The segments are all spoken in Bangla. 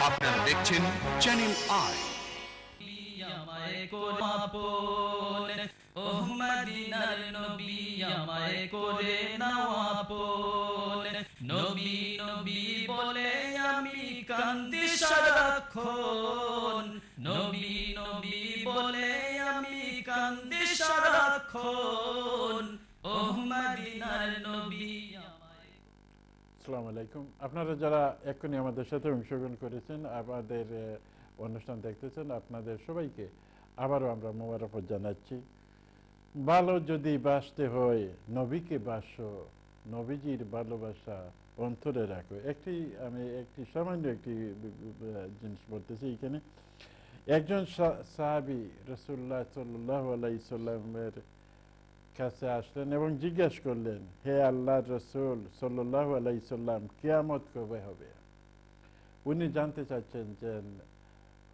আপনারা দেখছেন চ্যানেল আই। মদিনার নবী আমায় করে নাও আপন, নবী নবী বলে আমি কান্দি সারাক্ষণ, নবী নবী বলে আমি কান্দি সারাক্ষণ, ও মদিনার নবী। আসসালামু আলাইকুম। আপনারা যারা এক্ষুনি আমাদের সাথে অংশগ্রহণ করেছেন, আমাদের অনুষ্ঠান দেখতেছেন, আপনাদের সবাইকে আবারও আমরা মোবারকবাদ জানাচ্ছি। ভালো যদি বাসতে হয় নবীকে বাসো, নবীজির ভালোবাসা অন্তরে রাখো। আমি সামান্য একটি জিনিস বলতেছি এখানে। একজন সাহাবী রাসূলুল্লাহ সাল্লাল্লাহু আলাইহি সাল্লামের কাছে আসলেন এবং জিজ্ঞেস করলেন, হে আল্লাহর রাসূল সাল্লাল্লাহু আলাইহি সাল্লাম, কিয়ামত কবে হবে? উনি জানতে চাচ্ছেন যে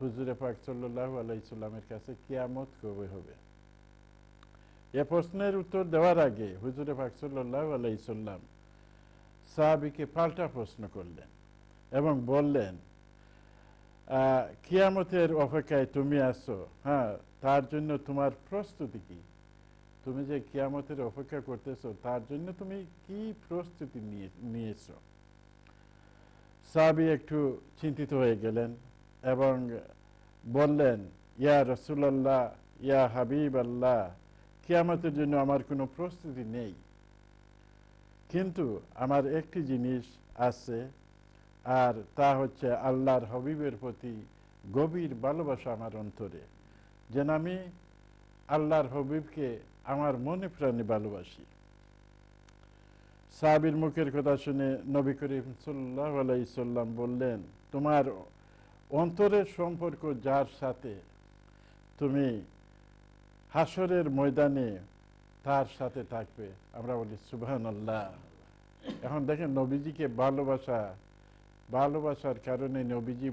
হুজুরে পাক সাল্লাল্লাহু আলাইহি সাল্লামের কাছে কিয়ামত কবে হবে। এ প্রশ্নের উত্তর দেওয়ার আগে হুজুরে পাক সাল্লাল্লাহু আলাইহি সাল্লাম সাহাবীকে পাল্টা প্রশ্ন করলেন এবং বললেন, কিয়ামতের অপেক্ষায় তুমি আছো, হ্যাঁ, তার জন্য তোমার প্রস্তুতি কি? তুমি যে কিয়ামতের অপেক্ষা করতেছো তার জন্য তুমি কি প্রস্তুতি নিয়েছো? সাহাবী একটু চিন্তিত হয়ে গেলেন এবং বললেন, ইয়া রাসূলুল্লাহ, ইয়া হাবিবাল্লাহ, কিয়ামতের জন্য আমার কোনো প্রস্তুতি নেই, কিন্তু আমার একটি জিনিস আছে, আর তা হচ্ছে আল্লাহর হাবিবের প্রতি গভীর ভালোবাসা আমার অন্তরে, যেন আমি আল্লাহর হাবিবকে আমার মনে প্রাণে ভালোবাসি। সাহাবীর মুখের কথা শুনে নবী করিম সাল্লাল্লাহু আলাইহি সাল্লাম বললেন, তোমার অন্তরের সম্পর্ক যার সাথে, তুমি হাসরের ময়দানে তার সাথে থাকবে। আমরা বলি সুবহানাল্লাহ। এখন দেখেন, নবীজিকে ভালোবাসার কারণে নবীজি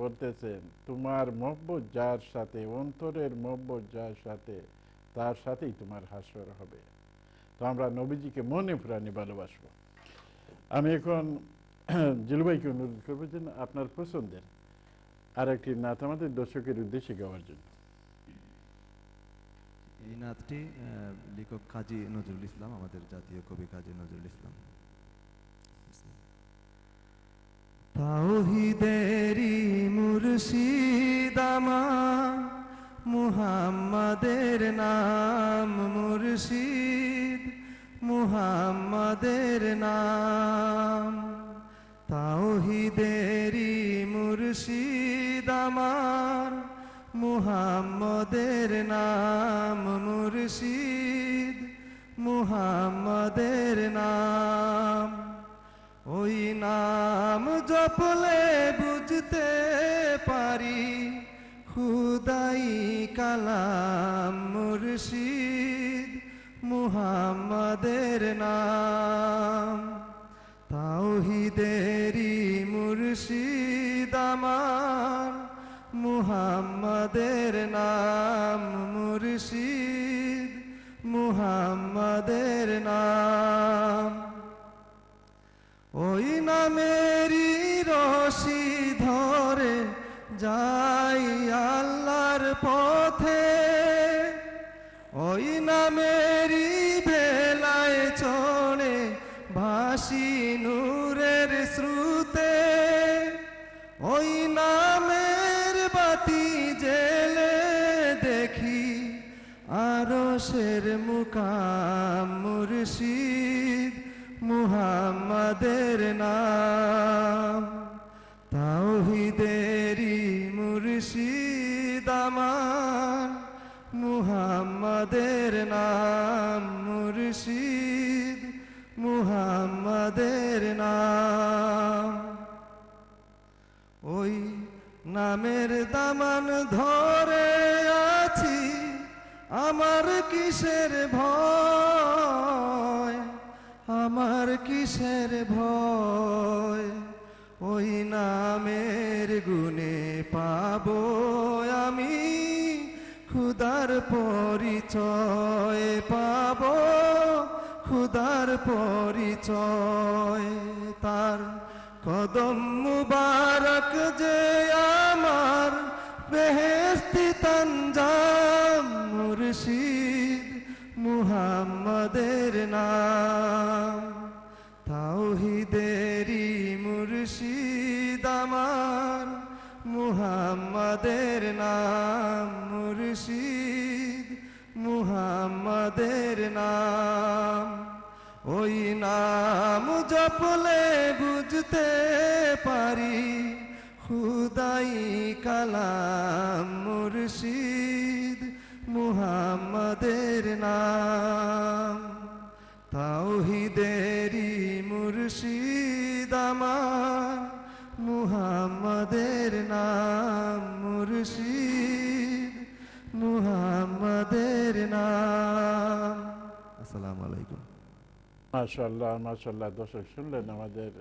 বলতেছেন, তোমার মহব্বত যার সাথে, অন্তরের মহব্বত যার সাথে, তার সাথেই তোমার হাসর হবে। তো আমরা নবীজিকে মনে প্রাণে ভালোবাসবো। আমি এখন জিলুভাইকে অনুরোধ করবো যে আপনার পছন্দের আর একটি নাত আমাদের দর্শকের উদ্দেশ্যে গাওয়ার জন্য। এই নাতটি লেখক কাজী নজরুল ইসলাম, আমাদের জাতীয় কবি কাজী নজরুল ইসলাম। তাওহীদেরি মুর্শিদ আমার, মুহাম্মাদের নাম মুর্শিদ, মুহাম্মাদের নাম। তাওহীদেরি মুর্শিদ আমার, মুহাম্মাদের নাম মুর্শিদ, মুহাম্মাদের নাম। ওই নাম জপলে বুঝতে পারি খুদাই কালাম মুর্শিদ, মুহাম্মাদের নাম। তাওহীদেরি মুর্শিদ আমার, মুহাম্মাদের নাম মুর্শিদ, মুহাম্মাদের নাম। ওই নামেরই রশি ধরে যাই আল্লাহর পথে, ওই নামেরই ভেলায় চড়ে ভাসি নূরের স্রোতে। ওই নামের বাতি জেলে দেখি আরশের মুকাম মুর্শিদ, মুহাম্মাদের নাম। তাওহীদেরি মুর্শিদ আমার, মুহাম্মাদের নাম মুর্শিদ, মুহাম্মাদের নাম। ওই নামের দামান ধরে আছি, আমার কিসের ভয়, আমার কিসের ভয়। ওই নামের গুণে পাবো আমি খুদার পরিচয়, পাবো খুদার পরিচয়। তার কদম মুবারক যে মুহাম্মাদের নাম মুর্শিদ মুহাম্মাদের নাম ওই নাম জপলে বুঝতে পারি খুদাই কালাম মুর্শিদ মুহাম্মাদের নাম তাওহীদেরি মুর্শিদ আমার মুহাম্মাদের নাম মুর্শিদ মুহাম্মাদের নাম। আসসালামু আলাইকুম। মাশাআল্লাহ মাশাআল্লাহ, দর্শক শুনলেন আমাদের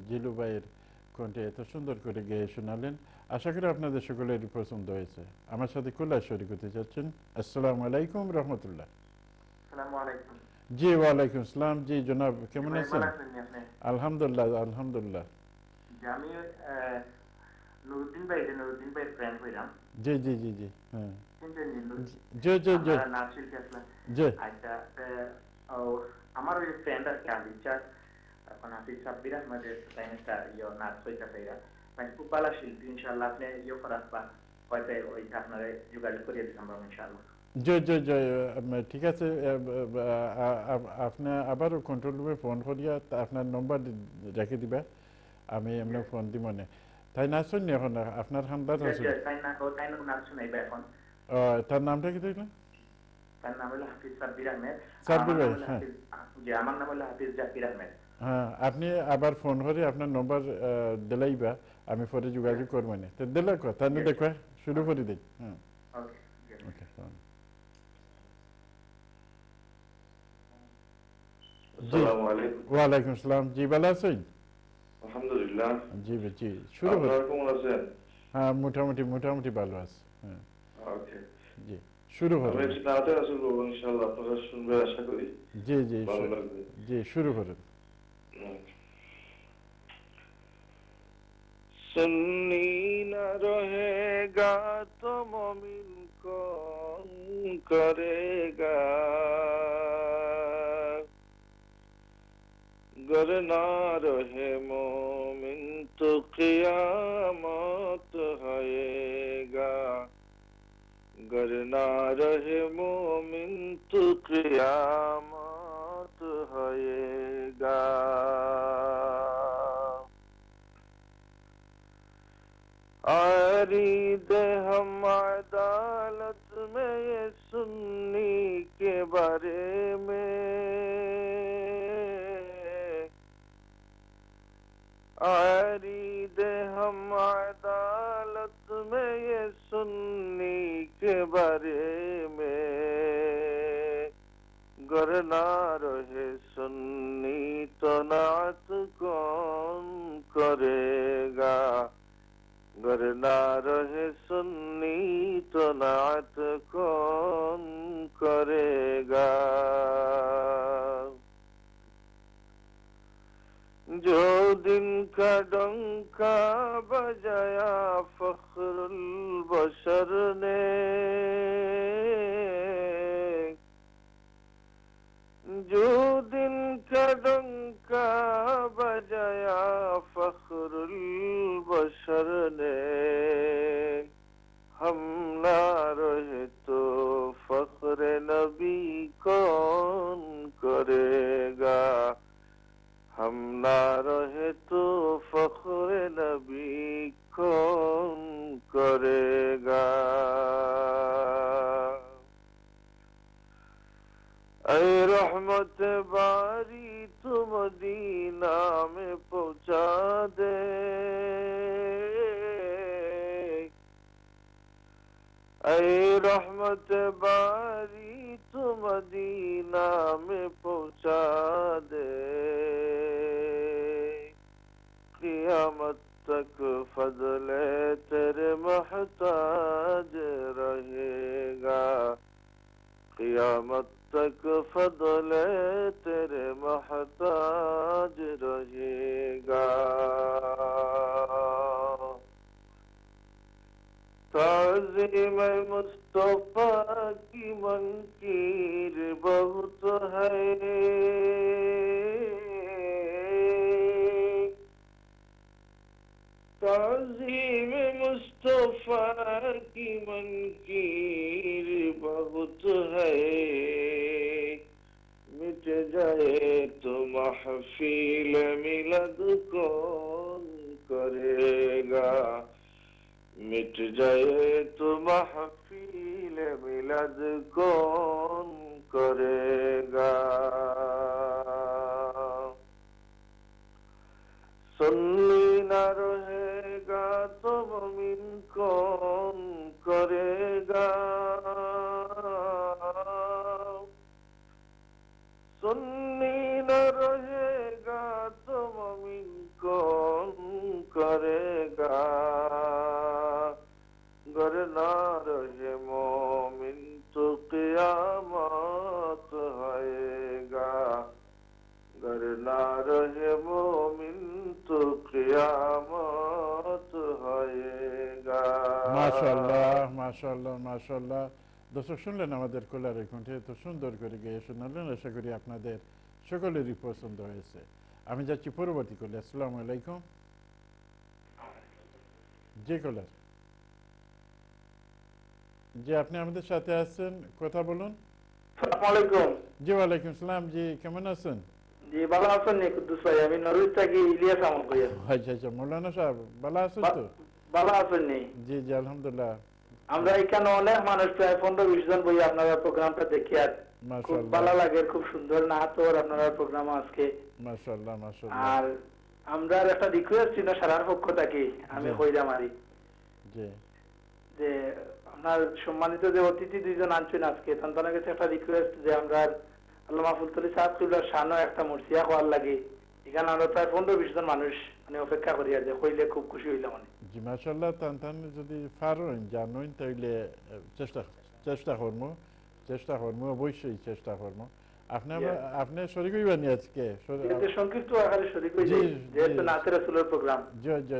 জিলু ভাইয়ের কণ্ঠে এত সুন্দর করে গেয়ে শোনালেন। আশা করি আপনাদের সকলেরই পছন্দ হয়েছে। আমার সাথে কুল্লা শরীক হতে যাচ্ছেন। আসসালামু আলাইকুম রহমতুল্লাহ। আসসালামু আলাইকুম। জি ওয়ালাইকুম আসসালাম। জি জনাব, কেমন ভাই, আছেন? ভালো আছেন আপনি? আলহামদুলিল্লাহ আলহামদুলিল্লাহ। যে আমি নুরুদ্দিন ভাইয়ের ফ্রেন্ড হইলাম। জি জি জি জি হ্যাঁ চিনতেন জি জি জি নার্সিল আসলাম। জি আচ্ছা, আমার ওই ফ্রেন্ড আর কি আবিচার এখন হাফিজ সাব্বির আহমেদের একটা নার্স হইতেছে এরা মানে খুব ভালো শিল্পী। ইনশাল্লাহ আপনি করার পা হয়তো ওইটা আপনারা যোগাযোগ করিয়ে দিতে পারবো ইনশাল্লাহ। জি জি জি ঠিক আছে। আপনি আবার কন্ট্রোল রুমে ফোন করিয়া আপনার নম্বর রেখে দিবা, আমি এমনি ফোন দিব না। তাই না শুনি এখন আপনার হামদার আছে এখন তার নামটা কি দেখলেন? তার নাম হলো হাফিজ সাব্বির আহমেদ। সাব্বির ভাই, হ্যাঁ যে আমার নাম হলো হাফিজ জাকির আহমেদ। হ্যাঁ, আপনি আবার ফোন করে আপনার নম্বর দিলাইবা, আমি পরে যোগাযোগ করবো না। তো দিলে কথা দেখো শুরু করে দিই। হুম ওকে। আসসালামু আলাইকুম। ওয়ালাইকুম আসসালাম। জি ভালো আছেন? আলহামদুলিল্লাহ। জি জি শুরু করুন। আপনারা কেমন আছেন? হ্যাঁ মোটামুটি মোটামুটি ভালো আছে। হ্যাঁ ওকে, জি শুরু আমি করুন। একটু তাড়াতাড়ি আসল করবো ইনশাআল্লাহ, আপনারা শুনবেন আশা করি। জি জি ভালো লাগবে। জি শুরু করুন। सुन्नी न रहेगा तो मोमिन कौन करेगा, गर ना रहे मोमिन तो क़ियामत आएगा, गर ना रहे मोमिन तो क़ियामत आएगा। आरीद हम अदालत में ये सुन्नी के बारे में, आरीद हम अदालत में ये सुन्नी के बारे में, गर ना रहे सुन्नी तो नात कौन करेगा, गर ना रहे सुन्नी तो नात कौन करेगा। जो दिन का डंका बजाया फख्रुल बशर ने, जो दिन का डंका बजाया फख्रुल बशर ने, हम ना रहे तो फख्र नबी कौन करेगा, हम ना रहे तो फख्र नबी कौन करेगा। ऐ रहमत बारी तू मदीना में पहुंचा दे, ऐ रहमत बारी तू मदीना में पहुंचा दे, क़ियामत तक फजले तेरे महताज रहेगा, क़ियामत तक फजले तेरे महताज रहेगा। ताज़ीम मुस्तफ़ा की मंकीर बहुत है, ताज़ीम मुस्तफा की मंकीर बहुत है, मिट जाए तो महफिल मिलद कौन करेगा, मिट जाए तो महफिल मिलद कौन करेगा। सुन्नी न रहेगा तो मुमिन कौन करेगा, सुन्नी न रहेगा तो मुमिन कौन करेगा, गर ना रहे मोमिन तो क़यामत आएगा, गर ना रहे मोमिन तो क़यामत आएगा। মাশাআল্লাহ মাশাআল্লাহ মাশাআল্লাহ। দর্শক শুনলেন আমাদের কোলারের কণ্ঠে, তো সুন্দর করে গেয়ে শোনালেন। আশা করি আপনাদের সকলেরই পছন্দ হয়েছে। আমি যাচ্ছি পরবর্তী কলে। আসসালামু আলাইকুম। জি কলার, জি আপনি আমাদের সাথে আছেন, কথা বলুন। আসসালামু আলাইকুম। জি ওয়ালাইকুম সালাম। জি কেমন আছেন? জি ভালো আছেন নি কুদ্দুস ভাই? আমি নরউইচ থেকে ইলিয়াস আমল কই। আচ্ছা আচ্ছা, মৌলানা সাহেব ভালো আছেন তো? ভালো আছেন নি? জি জি আলহামদুলিল্লাহ। আমরা এখানে অনেক মানুষ, প্রায় 15-20 জন বই আপনারা প্রোগ্রামটা দেখি, আর খুব মাশাআল্লাহ ভালো লাগে, খুব সুন্দর নাচ ওর আপনারা প্রোগ্রাম আজকে। মাশাআল্লাহ মাশাআল্লাহ। আর আমরা একটা রিকোয়েস্ট ছিল সারার পক্ষ থেকে, আমি কইরা মারি জি যে আপনার সম্মানিত যে অতিথি দুইজন আনছেন আজকে, তাদের কাছে একটা রিকোয়েস্ট যে আমরা আল্লামা ফুলতলি সাহেব কিবলার শানও একটা মুর্শিয়া হওয়ার লাগে। এখানে আমরা প্রায় 15-20 জন মানুষ মানে অপেক্ষা করি, আর যে কইলে খুব খুশি হইলাম। মানে জি মাশাআল্লাহ। তান যদি পারেন জানেন তাইলে চেষ্টা করবো অবশ্যই চেষ্টা করবো। আপনি শরীক হইবেন আজকে? সংক্ষিপ্ত আকারে শরীক হই যাই, যেহেতু নাতে রাসূলের প্রোগ্রাম। জি জি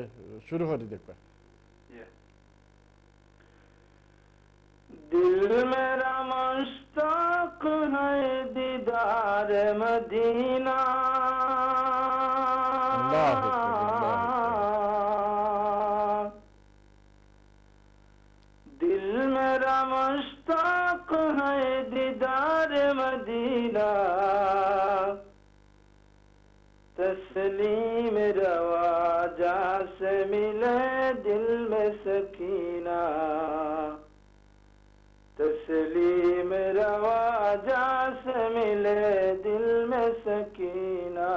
শুরু করি দেখবা। दिल मेरा मुश्ताक है दीदार मदीना, दिल मेरा मुश्ताक है दीदार मदीना, तस्लीम रवाजा से मिले दिल में सकीना, तस्लीम रवाजा से मिले दिल में सकीना,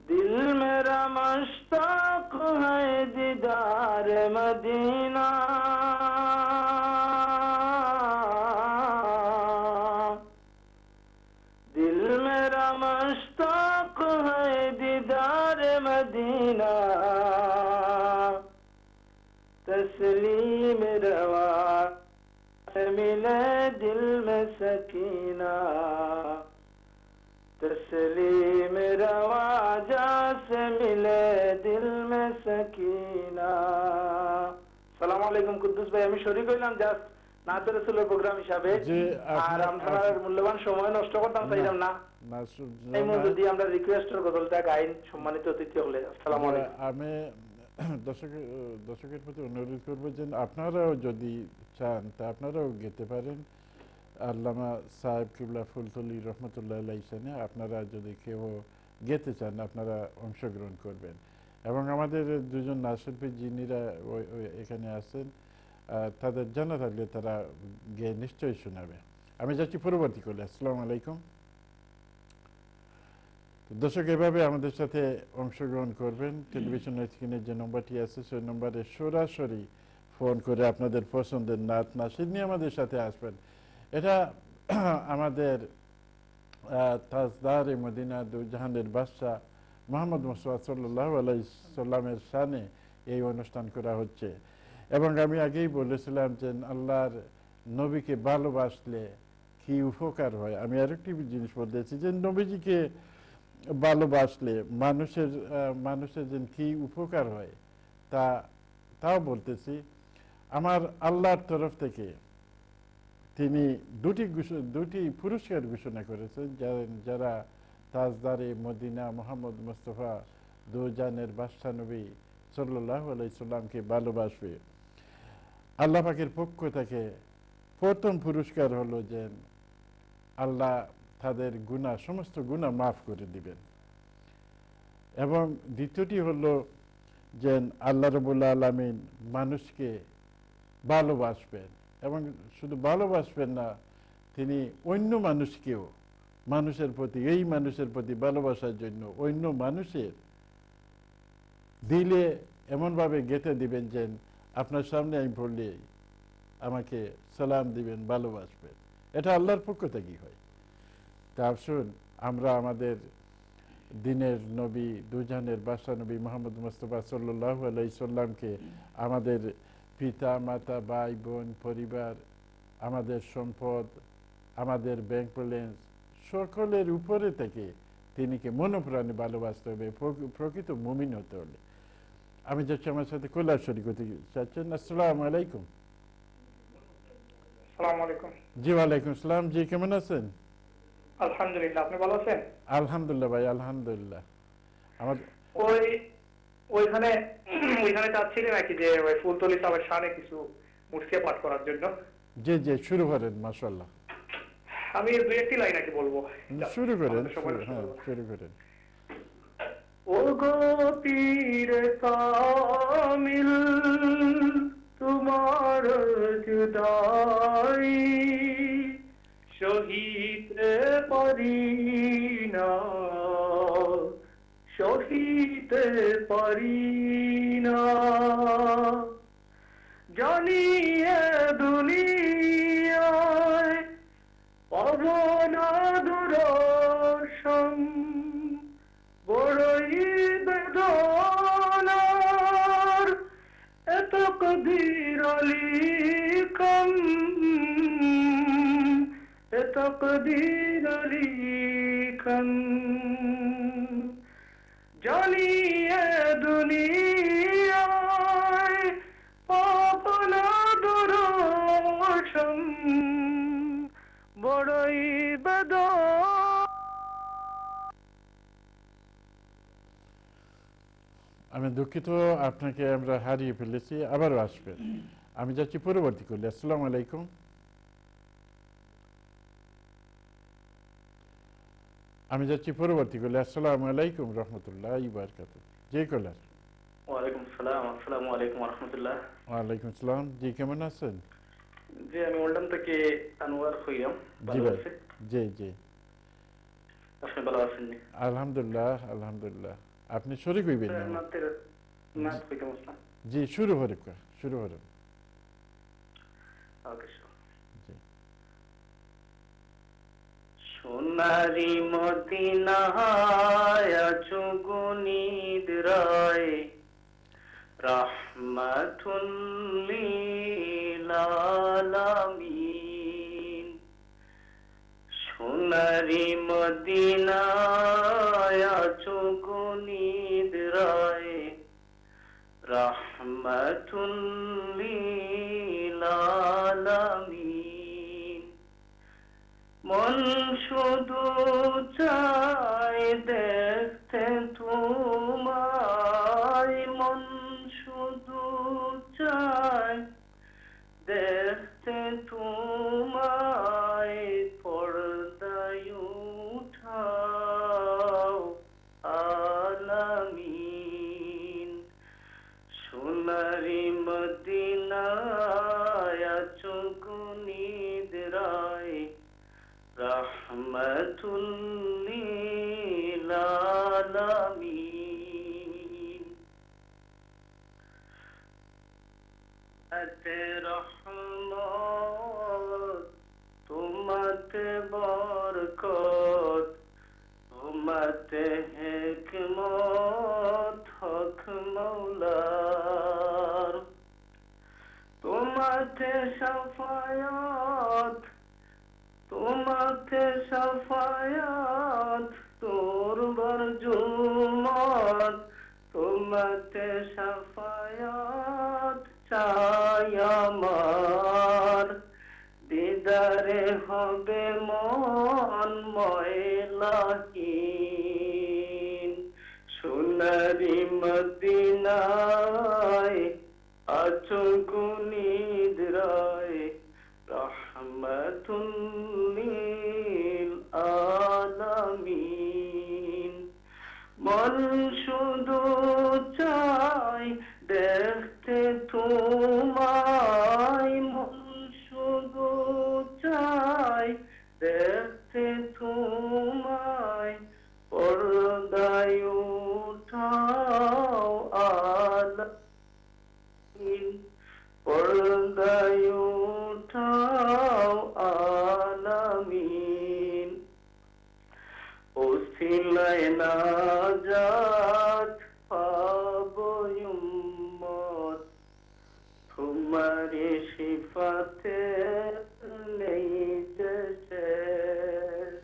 दिल मेरा मुश्ताक है दीदार मदीना, दिल मेरा मुश्ताक है दीदार मदीना, तस्लीम रवा मिले दिल में सकीना, तस्लीम रवा से मिले दिल में सकीना। সালামু আলাইকুম কুদ্দুস ভাই, আমি শরীক হইলাম জাস্ট নাতে রাসূলের প্রোগ্রাম হিসাবে, আর আপনার মূল্যবান সময় নষ্ট করতাম চাইলাম না। এই মধ্যে আমরা রিকোয়েস্টের বদলটা গাইন সম্মানিত অতিথি হলে। আসসালামু আলাইকুম। আমি দর্শকের প্রতি অনুরোধ করবো যে আপনারাও যদি চান তা আপনারাও গেতে পারেন। আল্লামা সাহেব কিবলা ফুলতলি রহমতুল্লাহ আলাইহি, আপনারা যদি কেউ গেতে চান আপনারা অংশগ্রহণ করবেন। এবং আমাদের দুজন নাচশিল্পী যিনিরা এখানে আছেন তাদের জানা থাকলে তারা গিয়ে নিশ্চয়ই শোনাবে। আমি যাচ্ছি পরবর্তী করলে। আসসালামু আলাইকুম। দর্শক এভাবে আমাদের সাথে অংশগ্রহণ করবেন। টেলিভিশন স্ক্রিনে যে নম্বরটি আছে সেই নম্বরে সরাসরি ফোন করে আপনাদের পছন্দের নাচ নাচের নিয়ে আমাদের সাথে আসবেন। এটা আমাদের তাজদার মদিনা দুজাহানের বাদশাহ মুহাম্মদ মুস্তাফা সাল্লাল্লাহু আলাইহি সাল্লামের শানে এই অনুষ্ঠান করা হচ্ছে। এবং আমি আগেই বলেছিলাম যে আল্লাহর নবীকে ভালোবাসলে কি উপকার হয়। আমি আরেকটি জিনিস বলতেছি যে নবীজিকে ভালোবাসলে মানুষের যে কি উপকার হয় তাও বলতেছি। আমার আল্লাহর তরফ থেকে তিনি দুটি পুরস্কার ঘোষণা করেছেন যারা তাজদারে মদিনা মুহাম্মদ মুস্তাফা দু জানের বাদশা নবী সাল্লাল্লাহু আলাইহি সাল্লামকে ভালোবাসবে, আল্লাহ পাকের পক্ষ থেকে প্রথম পুরস্কার হলো যে আল্লাহ তাদের গুনাহ, সমস্ত গুনাহ মাফ করে দিবেন। এবং দ্বিতীয়টি হলো যে আল্লাহ রাব্বুল আলামিন মানুষকে ভালোবাসবেন, এবং শুধু ভালোবাসবেন না, তিনি অন্য মানুষকেও মানুষের প্রতি, এই মানুষের প্রতি ভালোবাসার জন্য অন্য মানুষের দিলে এমনভাবে গেঁথে দিবেন যে আপনার সামনে আমি পড়লে আমাকে সালাম দিবেন, ভালোবাসবেন। এটা আল্লাহর পক্ষ থেকেই হয়। তা আসুন আমরা আমাদের দিনের নবী, দুজানের বাদশা নবী মুহাম্মদ মুস্তাফা সাল্লাল্লাহু আলাইহি সাল্লামকে আমাদের পিতা মাতা, ভাই বোন, পরিবার, আমাদের সম্পদ, আমাদের ব্যাংক ব্যালেন্স সকলের উপরে থেকে তিনিকে মনোপ্রাণে ভালোবাসতে হবে প্রকৃত মুমিন হতে হলে। আমি যাচ্ছি আমার সাথে কল্যাণ শরীক হতে চাচ্ছেন। আসসালামু আলাইকুম। আসসালামু আলাইকুম। জি ওয়ালাইকুম আসসালাম। জি কেমন আছেন? আলহামদুলিল্লাহ, আপনি ভালো আছেন? আলহামদুলিল্লাহ ভাই, আলহামদুলিল্লাহ। আমার ওইখানে চাচ্ছিলেন নাকি যে ওই ফুলতলি সাহেবের শানে কিছু মুর্শিয়া পাঠ করার জন্য? জি জি, শুরু করেন। মাশাআল্লাহ। আমি দুই একটি লাইন নাকি বলবো। শুরু করেন। হ্যাঁ, শুরু করেন। ও গো পীর কামিল, তোমার জুদাই সহিতে পারি না, সহিতে পারি না। জানিয়ে দুনিয়ায় পাব না দূরদর্শন, বড়ই বেদনার এত কদির লিখন, এত কদির লিখন। জানিয়ে দুনিয়ায় পাব না দূরদর্শন, বড়ই বেদনা। আমি দুঃখিত, আপনাকে আমরা হারিয়ে ফেলেছি, আবারও আসবেন। আমি যাচ্ছি পরবর্তী করলে। আসসালামু আলাইকুম। আমি যাচ্ছি পরবর্তী করলে। আসসালামু আলাইকুম রহমতুল্লাহি ওয়া বারাকাতুহু। জি কলার। ওয়ালাইকুম সালাম। আসসালামু আলাইকুম ওয়া রাহমাতুল্লাহ। ওয়ালাইকুম আসসালাম। জি কেমন আছেন? জি আমি ওল্ডাম থেকে আনোয়ার হইলাম। জি ভাই। জি জি, আপনি ভালো আছেন? আলহামদুলিল্লাহ আলহামদুলিল্লাহ। আপনি শরীক হইবেন না? জি, শুরু হরে, শুরু হরে। সোনারি মদিনায় আছো গো নিদ্রায়, রাহমাতুল লিল আলামিন। সোনারি মদিনায় আছো গো নিদ্রায়, রাহমাতুল লিল আলামিন। মন শুধু চায় দেখতে তোমায়, মন শুধু চায় দেখতে তোমায়। পর্দায় উঠাও আলামিন। সোনারি মদিনায় আছো গো নিদ্রায়, রাহমাতুল লিল আলামিন। আতে রহমত তোমাতে বরকত, তোমাতে হিকমত হক মওলার। তোমাতে শাফায়াত, তোমাতে শাফায়াত তোর বরজুমত। তোমাতে শাফায়াত চাই আমার, দিদারে হবে মন ময়লাহীন। সোনার মদিনায় আছো গুনিদরায় রহমাতুল লিল আলামিন মন শুধু চাই দেখতে তোমায় মন শুধু চাই দেখতে তোমায় পর্দায় উঠাও আলামিন পর্দায় উঠাও আলামিন ওসিলায় নাজাত পাবো উম্মত তোমারি সিফাতে নেই যে শেষ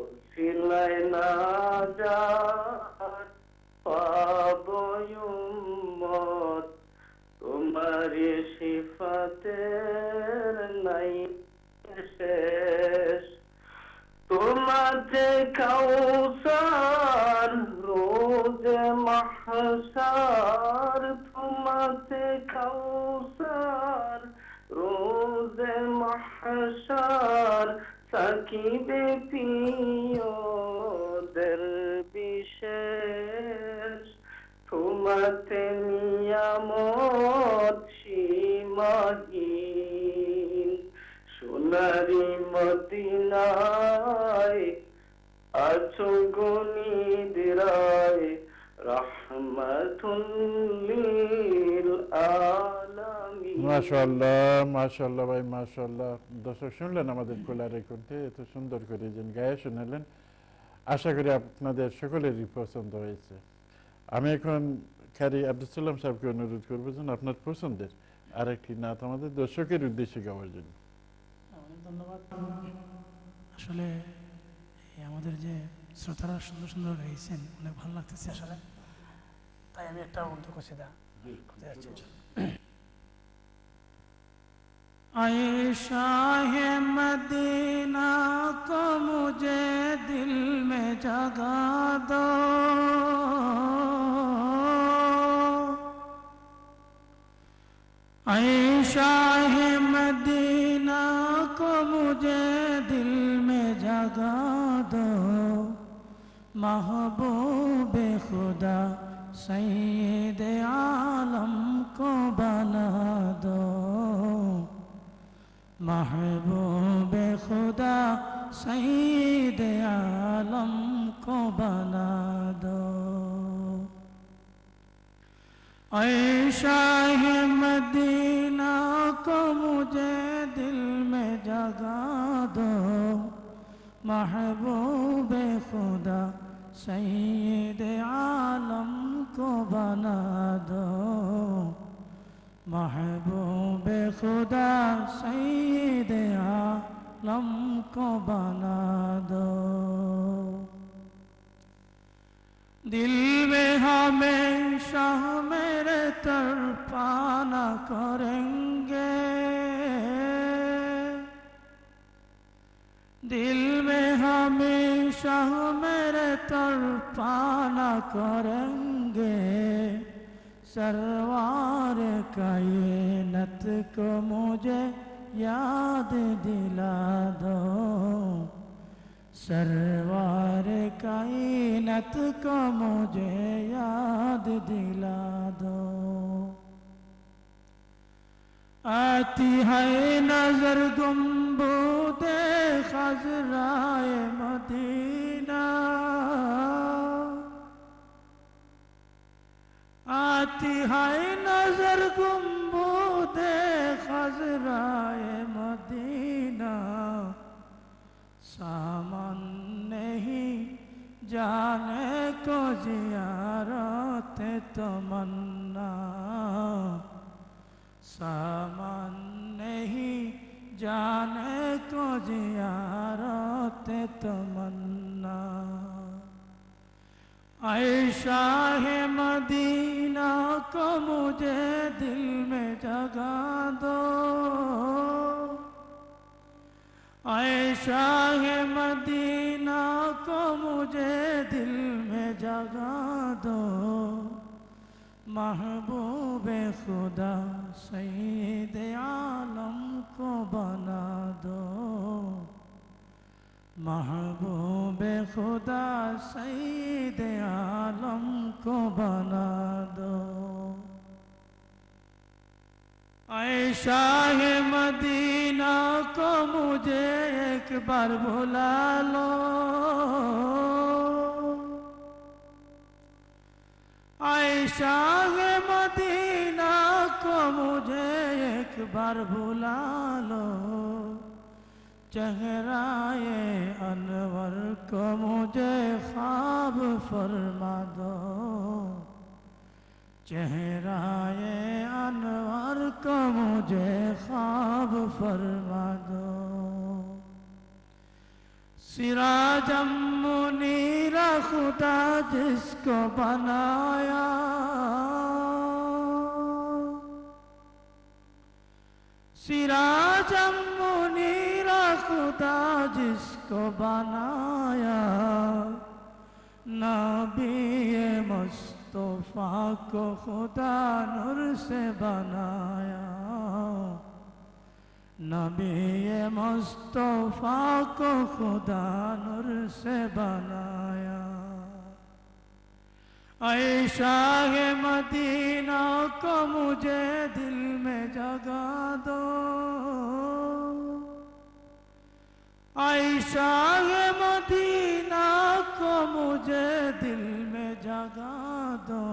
ওসিলায় নাজাত পাবো উম্মত তোমারি সিফাতে নাই শেষ তোমাতে কাউসার রোজে মাহশার তোমাতে কাউসার রোজে মাহশার সাকিবে পিয়দের বিশেষ তোমাতে নিয়ামত সীমাহীন সোনারি মদিনায় আছো গুনিদরায় রহমাতুল লিল আলামিন। মাশাআল্লাহ মাশাআল্লাহ ভাই মাশাআল্লাহ। দর্শক শুনলেন আমাদের কোলারে কণ্ঠে এত সুন্দর করে যে গায়ে শোনালেন। আশা করি আপনাদের সকলেরই পছন্দ হয়েছে। আমি এখন কারি আব্দুল সালাম সাহেবকে অনুরোধ করবো যেন আপনার পছন্দের আরেকটি নাত আমাদের দর্শকের উদ্দেশ্যে গাওয়ার জন্য। অনেক ধন্যবাদ। আসলে আমাদের যে শ্রোতারা সুন্দর সুন্দর গাইছেন অনেক ভালো লাগতেছে আসলে, তাই আমি একটা উর্দু কসিদা করতে যাচ্ছি। आए शाह मदीना को मुझे दिल में जगा दो, आए शाह मदीना को मुझे दिल में जगा दो, महबूब खुदा सैयद आलम को बना दो, महबूब खुदा सईद आलम को बना दो। ऐ शाह मदीना को मुझे दिल में जगा दो, महबूब खुदा सईद आलम को बना दो, महबूब खुदा सईद आलम को बना दो। दिल में हमेशा मेरे तड़पाना करेंगे, दिल में हमेशा मेरे तड़पाना करेंगे, सरवार कायनात को मुझे याद दिला दो, सरवार कायनात को मुझे याद दिला दो। आती है नजर गुंबुदे खजराए मदीना, आती है नजर गुंबुदे खजराए मदीना, सामान नहीं जाने को जियारत तमन्ना, सामान नहीं जाने को जियारत तमन्ना। ऐ शाह मदीना को मुझे दिल में जगा दो, ऐ शाह मदीना को मुझे दिल में जगा दो, महबूब खुदा सईद आलम को बना दो, महबूब खुदा सईद आलम को बना दो। ऐ शाह मदीना को मुझे एक बार बुला लो, ऐ शाह मदीना को मुझे एक बार बुला लो, चेहराए अनवर को मुझे ख्वाब फरमा दो, चेहराए अनवर को मुझे ख्वाब फरमा दो। सिराजम मुनीरा खुदा जिसको बनाया, सिराजम मुनीरा खुदा जिसको बनाया, नबी मुस्तफा को खुदा नूर से बनाया, नबी मुस्तफा को खुदा नूर से बनाया। ऐ शाह मदीना को मुझे दिल में जगा दो, ऐ शाह मदीना को मुझे दिल में जगा दो,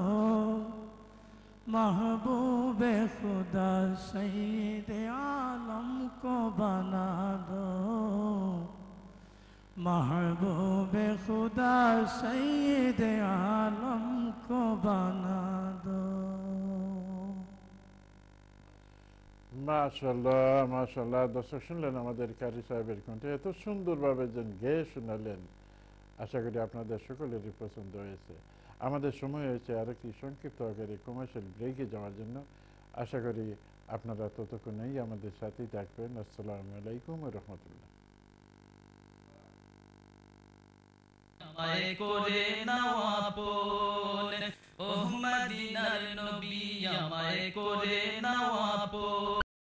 महबूब खुदा सईद आलम को बना दो, महबूब खुदा सईद आलम को बना दो। মাশাআল্লাহ মাশাআল্লাহ। দর্শক শুনলেন আমাদের কারি সাহেবের কণ্ঠে, এত সুন্দরভাবে যেন গেয়ে শোনালেন, আশা করি আপনাদের সকলেরই পছন্দ হয়েছে। আমাদের সময় হয়েছে আরেকটি সংক্ষিপ্ত আকারে কমার্শিয়াল ব্রেকে যাওয়ার জন্য। আশা করি আপনারা ততক্ষণেই আমাদের সাথেই থাকবেন। আসসালামু আলাইকুম ওয়া রাহমাতুল্লাহ। আমায় করে নাও আপন, ওহ মদিনার নবী আমায় করে নাও আপন।